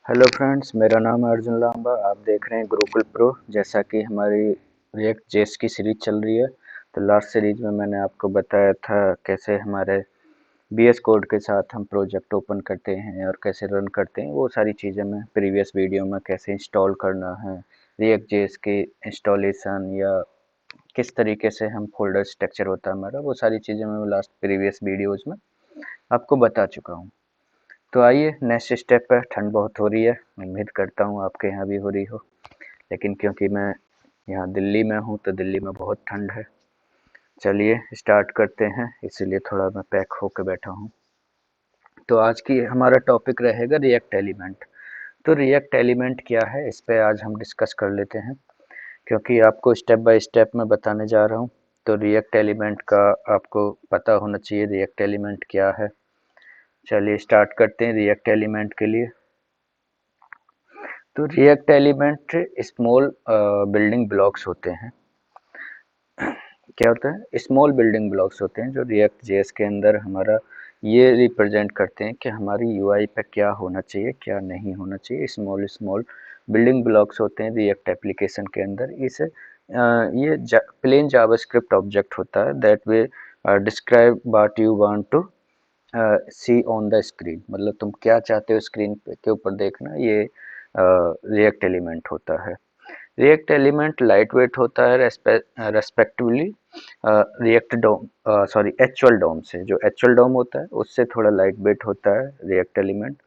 Hello friends, मेरा नाम है अर्जुन लांबा। आप देख रहे हैं गुरुकुल प्रो। जैसा कि हमारी रिएक्ट जेएस की सीरीज चल रही है, तो लास्ट सीरीज में मैंने आपको बताया था कैसे हमारे बीएस कोड के साथ हम प्रोजेक्ट ओपन करते हैं और कैसे रन करते हैं। वो सारी चीज़ें मैं प्रीवियस वीडियो में कैसे इंस्टॉल करना है, रिएक्ट जेएस की इंस्टॉलेशन या किस तरीके से हम फोल्डर स्ट्रक्चर होता है हमारा, वो सारी चीज़ें मैं लास्ट प्रीवियस वीडियोज़ में आपको बता चुका हूँ। तो आइए नेक्स्ट स्टेप पर। ठंड बहुत हो रही है, उम्मीद करता हूँ आपके यहाँ भी हो रही हो, लेकिन क्योंकि मैं यहाँ दिल्ली में हूँ तो दिल्ली में बहुत ठंड है। चलिए स्टार्ट करते हैं, इसीलिए थोड़ा मैं पैक होकर बैठा हूँ। तो आज की हमारा टॉपिक रहेगा रिएक्ट एलिमेंट। तो रिएक्ट एलिमेंट क्या है, इस पे आज हम डिस्कस कर लेते हैं, क्योंकि आपको स्टेप बाय स्टेप मैं बताने जा रहा हूँ। तो रिएक्ट एलिमेंट का आपको पता होना चाहिए रिएक्ट एलिमेंट क्या है। चलिए स्टार्ट करते हैं रिएक्ट एलिमेंट के लिए। तो react element small building blocks होते हैं। क्या होता है? स्मॉल बिल्डिंग ब्लॉक्स होते हैं जो रिएक्ट जेएस के अंदर हमारा ये रिप्रेजेंट करते हैं कि हमारी यूआई पे क्या होना चाहिए, क्या नहीं होना चाहिए। स्मॉल स्मॉल बिल्डिंग ब्लॉक्स होते हैं रिएक्ट एप्लीकेशन के अंदर। इसे ये प्लेन जावास्क्रिप्ट ऑब्जेक्ट होता है that way describe what you want to see on the screen. मतलब तुम क्या चाहते हो स्क्रीन पे के ऊपर देखना, ये रिएक्ट एलिमेंट होता है। रिएक्ट एलिमेंट लाइट वेट होता है रेस्पेक्टिवली रिएक्ट डोम एचुअल डोम से। जो एचुअल डोम होता है उससे थोड़ा लाइट वेट होता है React element.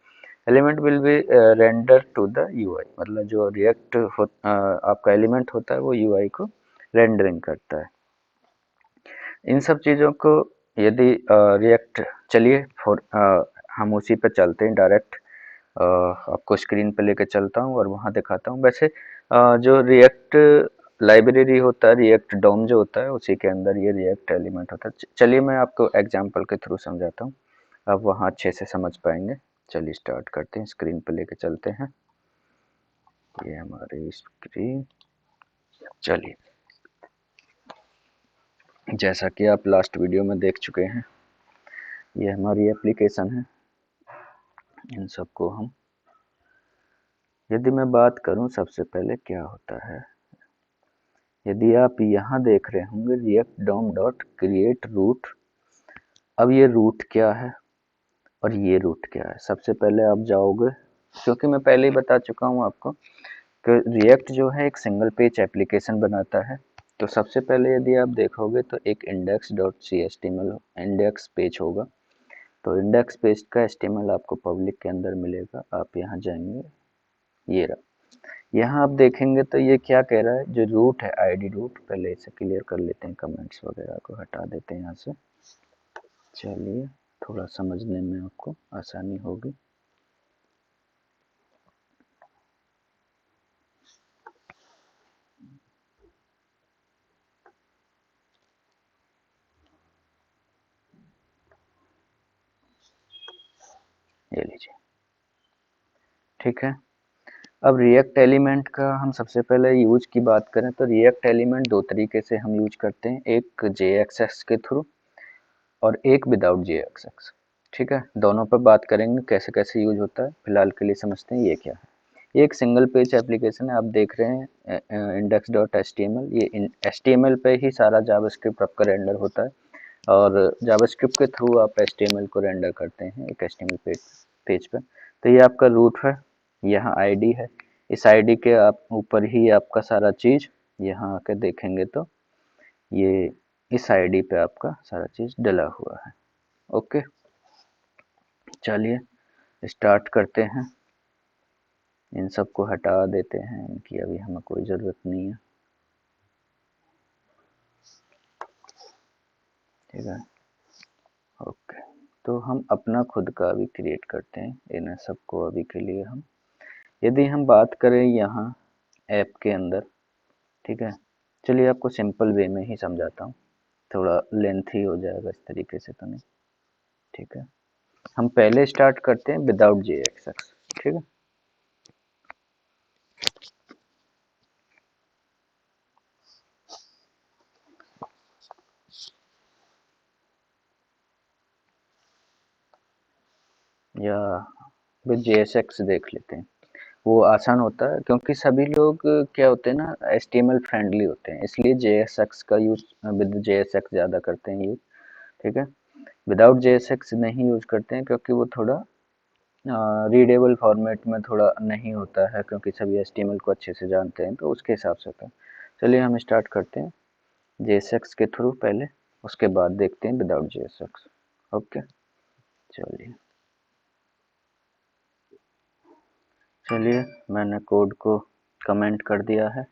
Element will be render to the UI. मतलब जो रिएक्ट आपका एलिमेंट होता है वो यूआई को रेंडरिंग करता है। इन सब चीज़ों को यदि रिएक्ट, चलिए हम उसी पे चलते हैं डायरेक्ट। आपको स्क्रीन पे लेके चलता हूँ और वहाँ दिखाता हूँ। वैसे जो रिएक्ट लाइब्रेरी होता है, रिएक्ट डोम जो होता है, उसी के अंदर ये रिएक्ट एलिमेंट होता है। चलिए मैं आपको एग्जांपल के थ्रू समझाता हूँ, आप वहाँ अच्छे से समझ पाएंगे। चलिए स्टार्ट करते हैं, स्क्रीन पे लेके चलते हैं। ये हमारी स्क्रीन। चलिए, जैसा कि आप लास्ट वीडियो में देख चुके हैं, ये हमारी एप्लीकेशन है। इन सबको हम, यदि मैं बात करूं सबसे पहले क्या होता है, यदि आप यहाँ देख रहे होंगे रिएक्ट डोम डॉट क्रिएट रूट। अब ये रूट क्या है और ये रूट क्या है, सबसे पहले आप जाओगे, क्योंकि मैं पहले ही बता चुका हूँ आपको कि रिएक्ट जो है एक सिंगल पेज एप्लीकेशन बनाता है। तो सबसे पहले यदि आप देखोगे तो एक index dot C H T M L index page होगा। तो इंडेक्स पेज का एचटीएमएल आपको पब्लिक के अंदर मिलेगा। आप यहाँ जाएंगे, ये रहा। यहाँ आप देखेंगे तो ये क्या कह रहा है, जो रूट है आईडी रूट, पहले इसे क्लियर कर लेते हैं, कमेंट्स वगैरह को हटा देते हैं यहाँ से। चलिए थोड़ा समझने में आपको आसानी होगी। ये लीजिए, ठीक है। अब रिएक्ट एलिमेंट का हम सबसे पहले यूज की बात करें तो रिएक्ट एलिमेंट दो तरीके से हम यूज करते हैं, एक जेएक्सएक्स के थ्रू और एक विदाउट जेएक्सएक्स। ठीक है, दोनों पर बात करेंगे कैसे कैसे यूज होता है। फिलहाल के लिए समझते हैं ये क्या है। ये एक सिंगल पेज एप्लीकेशन है, आप देख रहे हैं index dot H T M L. ये एच टी एम एल पे ही सारा जावास्क्रिप्ट आपका रेंडर होता है और जावास्क्रिप्ट के थ्रू आप एच टी एम एल को रेंडर करते हैं एक H T M L page पे। तो ये आपका रूट है, यहाँ आईडी है। इस आईडी के आप ऊपर ही आपका सारा चीज़, यहाँ आके देखेंगे तो ये इस आईडी पे आपका सारा चीज़ डला हुआ है। ओके, चलिए स्टार्ट करते हैं। इन सबको हटा देते हैं, इनकी अभी हमें कोई ज़रूरत नहीं है। ठीक है, ओके। तो हम अपना खुद का अभी क्रिएट करते हैं इन सबको अभी के लिए। हम यदि हम बात करें यहाँ ऐप के अंदर, ठीक है, चलिए आपको सिंपल वे में ही समझाता हूँ, थोड़ा लेंथी हो जाएगा इस तरीके से तो नहीं। ठीक है, हम पहले स्टार्ट करते हैं विदाउट जेएक्सएक्स। ठीक है, या विद जेएसएक्स देख लेते हैं। वो आसान होता है क्योंकि सभी लोग क्या होते हैं ना, HTML फ्रेंडली होते हैं, इसलिए JSX का यूज़ विद JSX ज़्यादा करते हैं यूज़। ठीक है, विदाउट JSX नहीं यूज़ करते हैं क्योंकि वो थोड़ा रीडेबल फॉर्मेट में थोड़ा नहीं होता है, क्योंकि सभी HTML को अच्छे से जानते हैं, तो उसके हिसाब से होता है। चलिए हम स्टार्ट करते हैं JSX के थ्रू पहले, उसके बाद देखते हैं विदाउट JSX। ओके, चलिए चलिए मैंने कोड को कमेंट कर दिया है।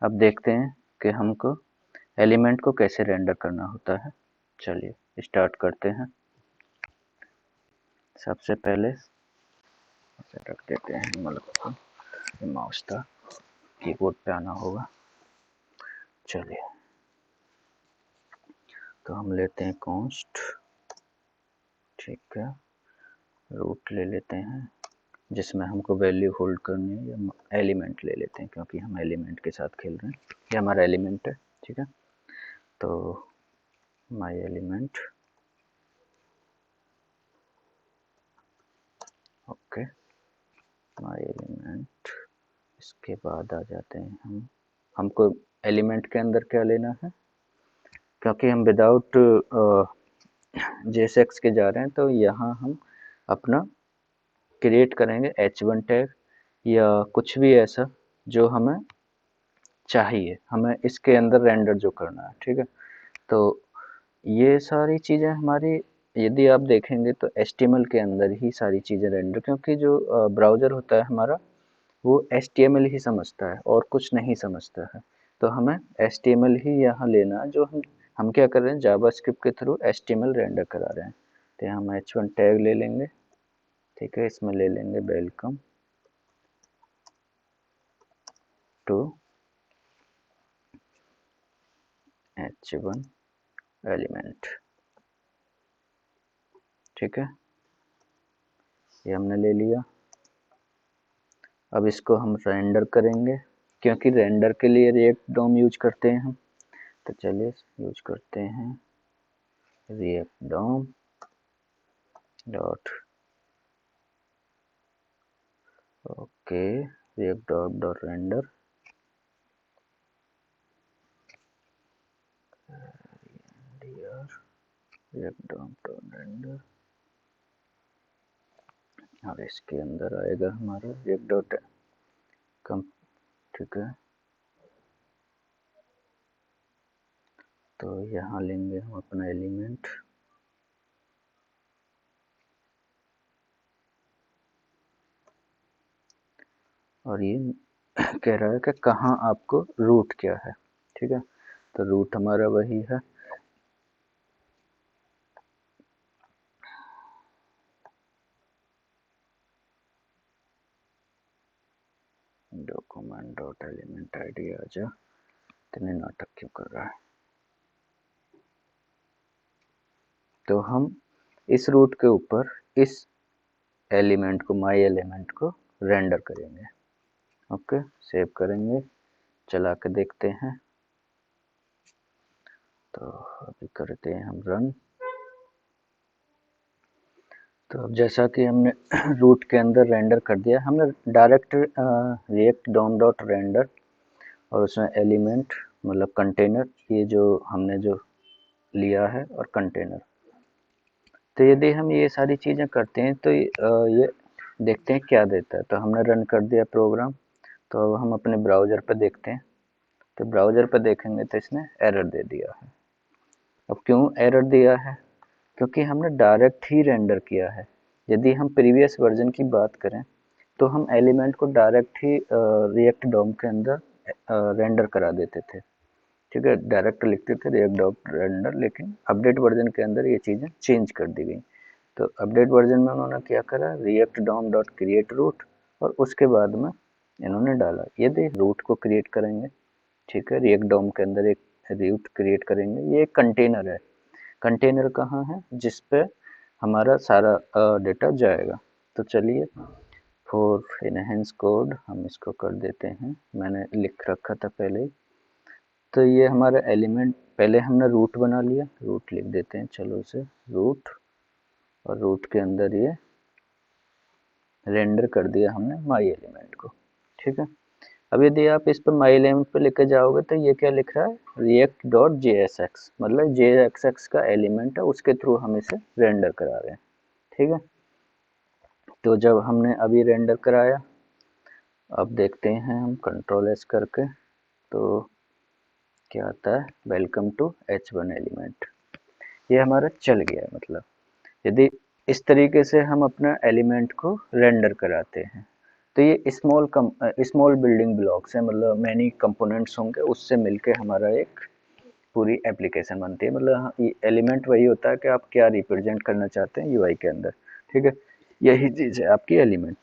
अब देखते हैं कि हमको एलिमेंट को कैसे रेंडर करना होता है। चलिए स्टार्ट करते हैं। सबसे पहले इसे रख देते हैं, मतलब माउस था, कीबोर्ड पे आना होगा। चलिए तो हम लेते हैं कॉन्स्ट, ठीक है, रूट ले लेते हैं जिसमें हमको वैल्यू होल्ड करनी है, या एलिमेंट ले लेते हैं क्योंकि हम एलिमेंट के साथ खेल रहे हैं, ये हमारा एलिमेंट है। ठीक है, तो माई एलिमेंट, ओके, माई एलिमेंट। इसके बाद आ जाते हैं हमको एलिमेंट के अंदर क्या लेना है, क्योंकि हम विदाउट JSX के जा रहे हैं, तो यहाँ हम अपना क्रिएट करेंगे H1 टैग या कुछ भी ऐसा जो हमें चाहिए, हमें इसके अंदर रेंडर जो करना है। ठीक है, तो ये सारी चीज़ें हमारी, यदि आप देखेंगे तो HTML के अंदर ही सारी चीज़ें रेंडर, क्योंकि जो ब्राउज़र होता है हमारा वो HTML ही समझता है और कुछ नहीं समझता है। तो हमें HTML ही यहाँ लेना है, जो हम क्या कर रहे हैं, जावास्क्रिप्ट के थ्रू HTML रेंडर करा रहे हैं। तो हम H1 टैग ले लेंगे। ठीक है, इसमें ले लेंगे वेलकम टू H1 एलिमेंट। ठीक है, ये हमने ले लिया। अब इसको हम रेंडर करेंगे, क्योंकि रेंडर के लिए रिएक्ट डॉम यूज करते हैं हम। तो चलिए यूज करते हैं React DOM dot, okay, React dot dot render, React DOM dot render, और इसके अंदर आएगा हमारा रिएक्ट डॉट कम। ठीक है, तो यहाँ लेंगे हम अपना एलिमेंट, और ये कह रहा है कि कहाँ आपको रूट क्या है। ठीक है, तो रूट हमारा वही है, डॉक्यूमेंट डॉट एलिमेंट आईडी आ जा, इतने नाटक क्यों कर रहा है। तो हम इस रूट के ऊपर इस एलिमेंट को, माई एलिमेंट को रेंडर करेंगे। ओके, सेव करेंगे, चला के देखते हैं। तो अभी करते हैं हम रन। तो अब जैसा कि हमने रूट के अंदर रेंडर कर दिया, हमने direct React DOM dot render और उसमें एलिमेंट मतलब कंटेनर, ये जो हमने जो लिया है, और कंटेनर। तो यदि हम ये सारी चीज़ें करते हैं तो ये देखते हैं क्या देता है। तो हमने रन कर दिया प्रोग्राम। तो अब हम अपने ब्राउज़र पर देखते हैं, तो ब्राउज़र पर देखेंगे तो इसने एरर दे दिया है। अब क्यों एरर दिया है, क्योंकि हमने डायरेक्ट ही रेंडर किया है। यदि हम प्रीवियस वर्जन की बात करें तो हम एलिमेंट को डायरेक्ट ही रिएक्ट डॉम के अंदर रेंडर करा देते थे। ठीक है, डायरेक्ट लिखते थे रिएक्ट डॉम रेंडर, लेकिन अपडेट वर्जन के अंदर ये चीज़ें चेंज कर दी गई। तो अपडेट वर्जन में उन्होंने क्या करा, React DOM dot create root, और उसके बाद में इन्होंने डाला, यदि रूट को क्रिएट करेंगे, ठीक है, रिएक्ट डॉम के अंदर एक रूट क्रिएट करेंगे। ये एक कंटेनर है। कंटेनर कहाँ है, जिस पे हमारा सारा डेटा जाएगा। तो चलिए फॉर इनहेंस कोड हम इसको कर देते हैं, मैंने लिख रखा था पहले ही। तो ये हमारा एलिमेंट, पहले हमने रूट बना लिया, रूट लिख देते हैं, चलो इसे रूट, और रूट के अंदर ये रेंडर कर दिया हमने माई एलिमेंट को, ठीक है। अब यदि आप इस पर माई एलिमेंट पे लेकर जाओगे तो ये क्या लिख रहा है, react डॉट jsx, मतलब jsx का एलिमेंट है, उसके थ्रू हम इसे रेंडर करा रहे हैं, ठीक है। तो जब हमने अभी रेंडर कराया, अब देखते हैं हम कंट्रोल एस करके, तो क्या आता है, वेलकम टू h1 एलिमेंट, ये हमारा चल गया। मतलब यदि इस तरीके से हम अपना एलिमेंट को रेंडर कराते हैं, तो ये स्मॉल बिल्डिंग ब्लॉक्स है, मतलब मैनी कंपोनेंट्स होंगे, उससे मिलके हमारा एक पूरी एप्लीकेशन बनती है। मतलब ये एलिमेंट वही होता है कि आप क्या रिप्रेजेंट करना चाहते हैं यूआई के अंदर, ठीक है। यही चीज़ है आपकी एलिमेंट।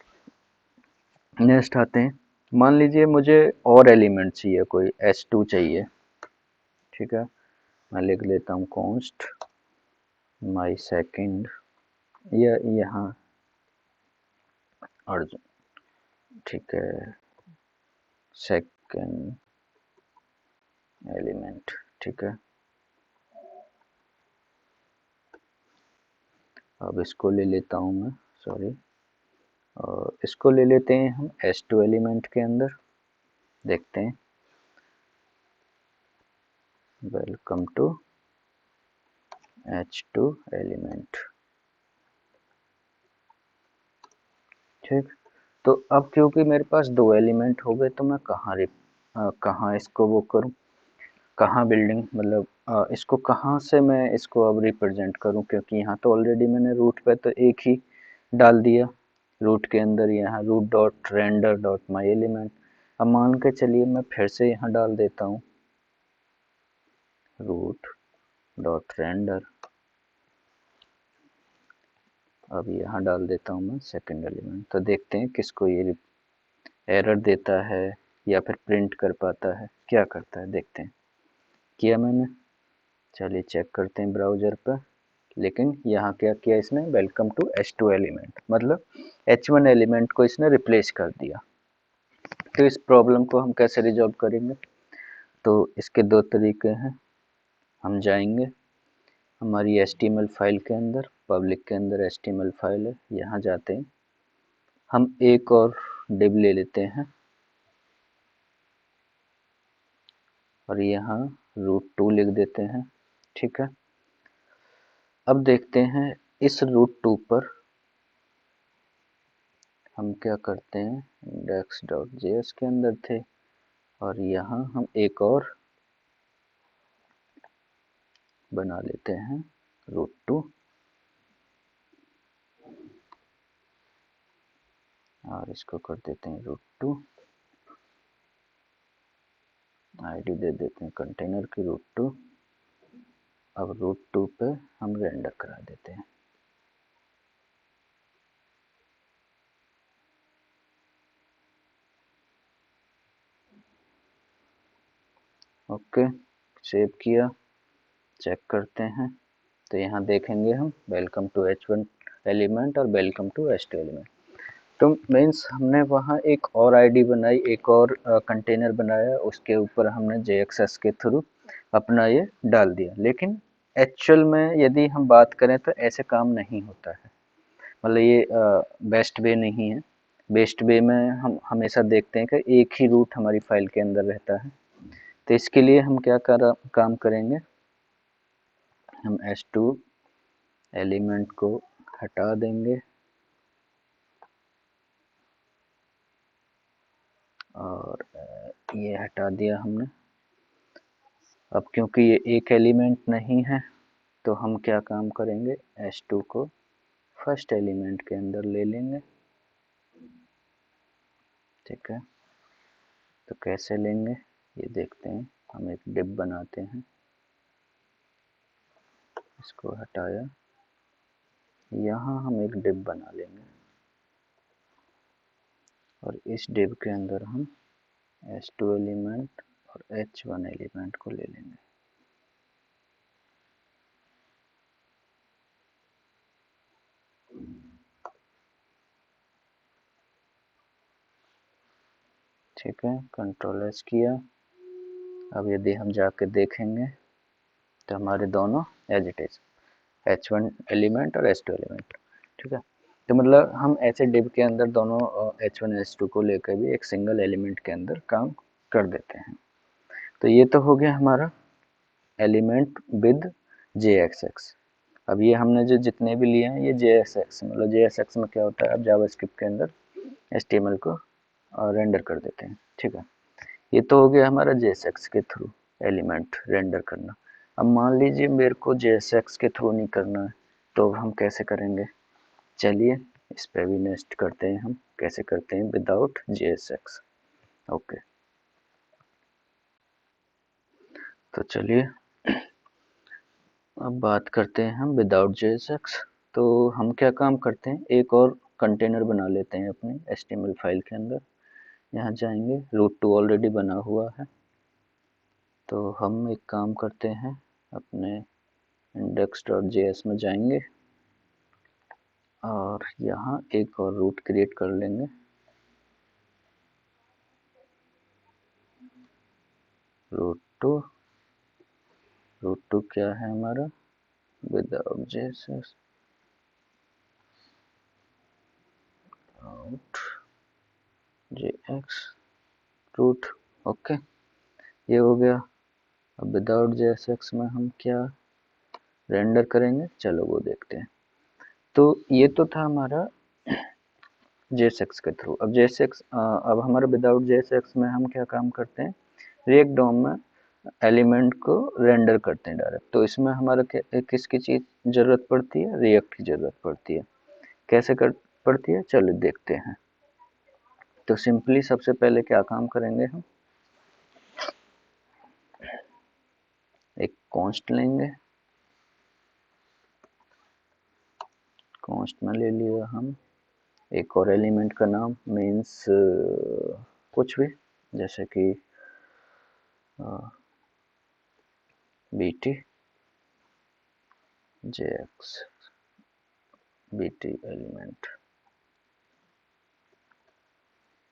नेक्स्ट आते हैं, मान लीजिए मुझे और एलिमेंट चाहिए, कोई s2 चाहिए, ठीक है। मैं लिख लेता हूँ कॉन्स्ट माई सेकेंड, या यहाँ अर्जुन, ठीक है, सेकेंड एलिमेंट, ठीक है। अब इसको ले लेता हूँ मैं, सॉरी, और इसको ले लेते हैं हम s2 एलिमेंट के अंदर, देखते हैं, वेलकम टू h2 एलिमेंट, ठीक। तो अब क्योंकि मेरे पास दो एलिमेंट हो गए, तो मैं कहाँ इसको वो करूँ, कहाँ बिल्डिंग, मतलब इसको कहाँ से मैं इसको अब रिप्रेजेंट करूँ, क्योंकि यहाँ तो ऑलरेडी मैंने रूट पे तो एक ही डाल दिया, रूट के अंदर यहाँ root dot render dot my element. अब मान के चलिए मैं फिर से यहाँ डाल देता हूँ रूट डॉट रेंडर, अब यहाँ डाल देता हूँ मैं सेकंड एलिमेंट, तो देखते हैं किसको ये एरर देता है या फिर प्रिंट कर पाता है, क्या करता है, देखते हैं। किया मैंने, चलिए चेक करते हैं ब्राउज़र पर, लेकिन यहाँ क्या किया इसने, वेलकम टू h2 एलिमेंट, मतलब h1 एलिमेंट को इसने रिप्लेस कर दिया। तो इस प्रॉब्लम को हम कैसे रिजॉल्व करेंगे, तो इसके दो तरीके हैं। हम जाएंगे हमारी HTML फाइल के अंदर, पब्लिक के अंदर HTML फाइल है, यहाँ जाते हैं, हम एक और डिव ले लेते हैं, और यहाँ root2 लिख देते हैं, ठीक है। अब देखते हैं इस root2 पर हम क्या करते हैं, index.js के अंदर थे, और यहाँ हम एक और बना लेते हैं root2, और इसको कर देते हैं root2, आईडी दे देते हैं कंटेनर की root2। अब root2 पे हम रेंडर करा देते हैं, ओके, सेव किया, चेक करते हैं, तो यहाँ देखेंगे हम वेलकम टू h1 एलिमेंट और वेलकम टू h2 एलिमेंट। तो मीन्स हमने वहाँ एक और आईडी बनाई, एक और कंटेनर बनाया, उसके ऊपर हमने JXS के थ्रू अपना ये डाल दिया, लेकिन एक्चुअल में यदि हम बात करें तो ऐसे काम नहीं होता है, मतलब ये बेस्ट वे नहीं है। बेस्ट वे में हम हमेशा देखते हैं कि एक ही रूट हमारी फाइल के अंदर रहता है। तो इसके लिए हम क्या काम करेंगे, हम h2 एलिमेंट को हटा देंगे, और ये हटा दिया हमने। अब क्योंकि ये एक एलिमेंट नहीं है, तो हम क्या काम करेंगे, h2 को फर्स्ट एलिमेंट के अंदर ले लेंगे, ठीक है। तो कैसे लेंगे ये देखते हैं, हम एक डिव बनाते हैं, इसको हटाया, यहाँ हम एक डिव बना लेंगे, और इस डिव के अंदर हम h2 एलिमेंट और h1 एलिमेंट को ले लेंगे, ठीक है। कंट्रोल एस किया। अब यदि हम जाके देखेंगे तो हमारे दोनों as it is h1 element और h2 एलिमेंट, ठीक है। तो मतलब हम ऐसे डिव के अंदर दोनों H1 H2 को लेकर भी एक सिंगल एलिमेंट के अंदर काम कर देते हैं। तो ये तो हो गया हमारा एलिमेंट विद JSX। अब ये हमने जो जितने भी लिए हैं ये JSX, मतलब JSX में क्या होता है, आप जावास्क्रिप्ट के अंदर HTML को रेंडर कर देते हैं, ठीक है। ये तो हो गया हमारा JSX के थ्रू एलिमेंट रेंडर करना। अब मान लीजिए मेरे को JSX के थ्रू नहीं करना है, तो हम कैसे करेंगे, चलिए इस पे भी नेक्स्ट करते हैं। हम कैसे करते हैं विदाउट JSX। ओके, तो चलिए अब बात करते हैं हम विदाउट JSX। तो हम क्या काम करते हैं, एक और कंटेनर बना लेते हैं अपनी HTML फाइल के अंदर। यहाँ जाएंगे, root2 ऑलरेडी बना हुआ है, तो हम एक काम करते हैं अपने index.js में जाएंगे और यहाँ एक और रूट क्रिएट कर लेंगे। रूट2 क्या है हमारा, without JSX out JX root. Okay, ये हो गया। अब विदाउट JSX में हम क्या रेंडर करेंगे, चलो वो देखते हैं। तो ये तो था हमारा JSX के थ्रू। अब JSX अब हमारा विदाउट JSX में हम क्या काम करते हैं, रिएक्ट डॉम में एलिमेंट को रेंडर करते हैं डायरेक्ट। तो इसमें हमारा किसकी चीज जरूरत पड़ती है, रिएक्ट की जरूरत पड़ती है। कैसे कर पड़ती है, चलो देखते हैं। तो सिंपली सबसे पहले क्या काम करेंगे, हम एक कॉन्स्ट लेंगे, कॉन्स्ट में ले लिया हम एक और एलिमेंट का नाम, मीन्स कुछ भी, जैसे कि BT JX BT एलिमेंट,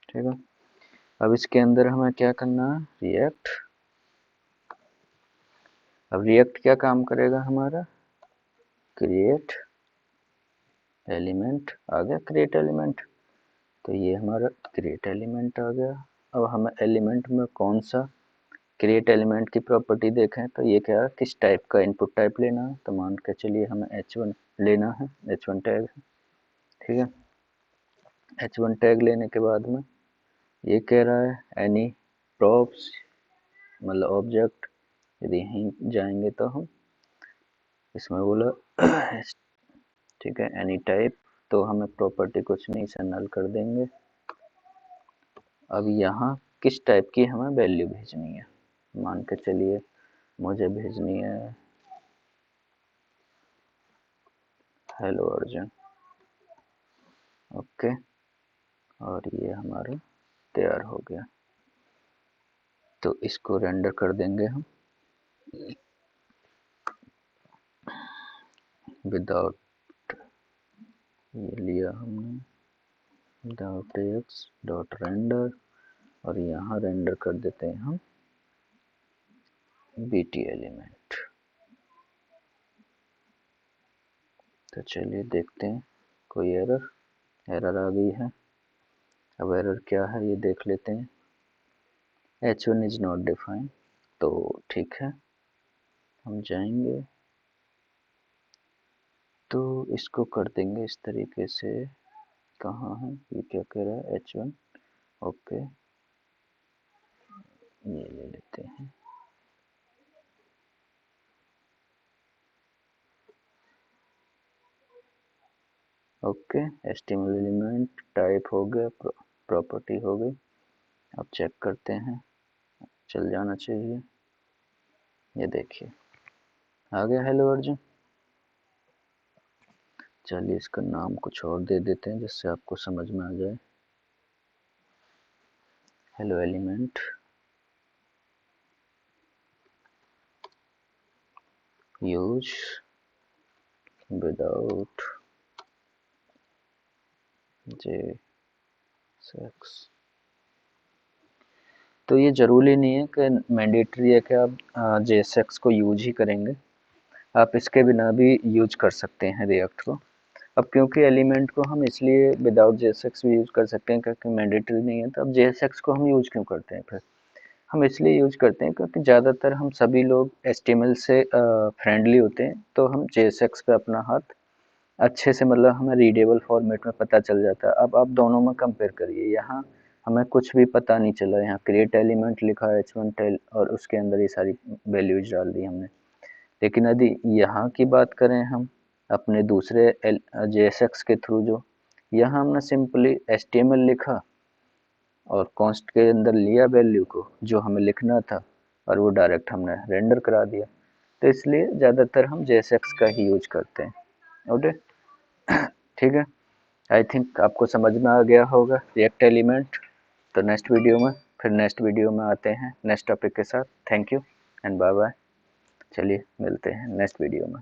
ठीक है। अब इसके अंदर हमें क्या करना है, रिएक्ट। अब रिएक्ट क्या काम करेगा हमारा, क्रिएट एलिमेंट आ गया, क्रिएट एलिमेंट। तो ये हमारा क्रिएट एलिमेंट आ गया। अब हमें एलिमेंट में कौन सा क्रिएट एलिमेंट की प्रॉपर्टी देखें, तो ये क्या, किस टाइप का इनपुट टाइप लेना है। तो मान के चलिए हमें H1 लेना है, H1 टैग, ठीक है। H1 टैग लेने के बाद में ये कह रहा है एनी प्रॉप्स, मतलब ऑब्जेक्ट। यदि यहीं जाएंगे तो हम इसमें बोला ठीक है एनी टाइप, तो हमें प्रॉपर्टी कुछ नहीं, इसे नल कर देंगे। अब यहाँ किस टाइप की हमें वैल्यू भेजनी है, मान के चलिए मुझे भेजनी है हेलो अर्जुन। ओके, और ये हमारा तैयार हो गया। तो इसको रेंडर कर देंगे हम विदाउट, ये लिया हमने विदाउट एक्स डॉट रेंडर, और यहाँ रेंडर कर देते हैं हम BT एलिमेंट। तो चलिए देखते हैं, कोई एरर आ गई है। अब एरर क्या है ये देख लेते हैं, H1 इज नॉट डिफाइंड। तो ठीक है, हम जाएंगे तो इसको कर देंगे इस तरीके से। कहाँ है ये, क्या कह रहा है H1, ओके ये ले लेते हैं। ओके, HTML एलिमेंट टाइप हो गया, प्रॉपर्टी हो गई। अब चेक करते हैं, चल जाना चाहिए। ये देखिए आ गया हेलो अर्जुन। चलिए इसका नाम कुछ और दे देते हैं जिससे आपको समझ में आ जाए। Hello element use without JSX। तो ये जरूरी नहीं है कि मैंडेटरी है कि आप JSX को यूज ही करेंगे, आप इसके बिना भी यूज कर सकते हैं रिएक्ट को। अब क्योंकि एलिमेंट को हम इसलिए विदाउट JSX भी यूज़ कर सकते हैं क्योंकि मैंडेटरी नहीं है, तो अब JSX को हम यूज़ क्यों करते हैं फिर? हम इसलिए यूज़ करते हैं क्योंकि ज़्यादातर हम सभी लोग HTML से फ्रेंडली होते हैं, तो हम JSX पे अपना हाथ अच्छे से, मतलब हमें रीडेबल फॉर्मेट में पता चल जाता है। अब आप दोनों में कंपेयर करिए, यहाँ हमें कुछ भी पता नहीं चला, यहाँ क्रिएट एलिमेंट लिखा है h1 टेल और उसके अंदर ये सारी वैल्यूज डाल दी हमने। लेकिन यदि यहाँ की बात करें हम अपने दूसरे JSX के थ्रू, जो यहाँ हमने सिंपली HTML लिखा और कॉन्स्ट के अंदर लिया वैल्यू को जो हमें लिखना था, और वो डायरेक्ट हमने रेंडर करा दिया। तो इसलिए ज़्यादातर हम JSX का ही यूज करते हैं। ओके, ठीक है। आई थिंक आपको समझ में आ गया होगा रिएक्ट एलिमेंट। तो नेक्स्ट वीडियो में आते हैं नेक्स्ट टॉपिक के साथ। Thank you and bye bye. चलिए मिलते हैं नेक्स्ट वीडियो में।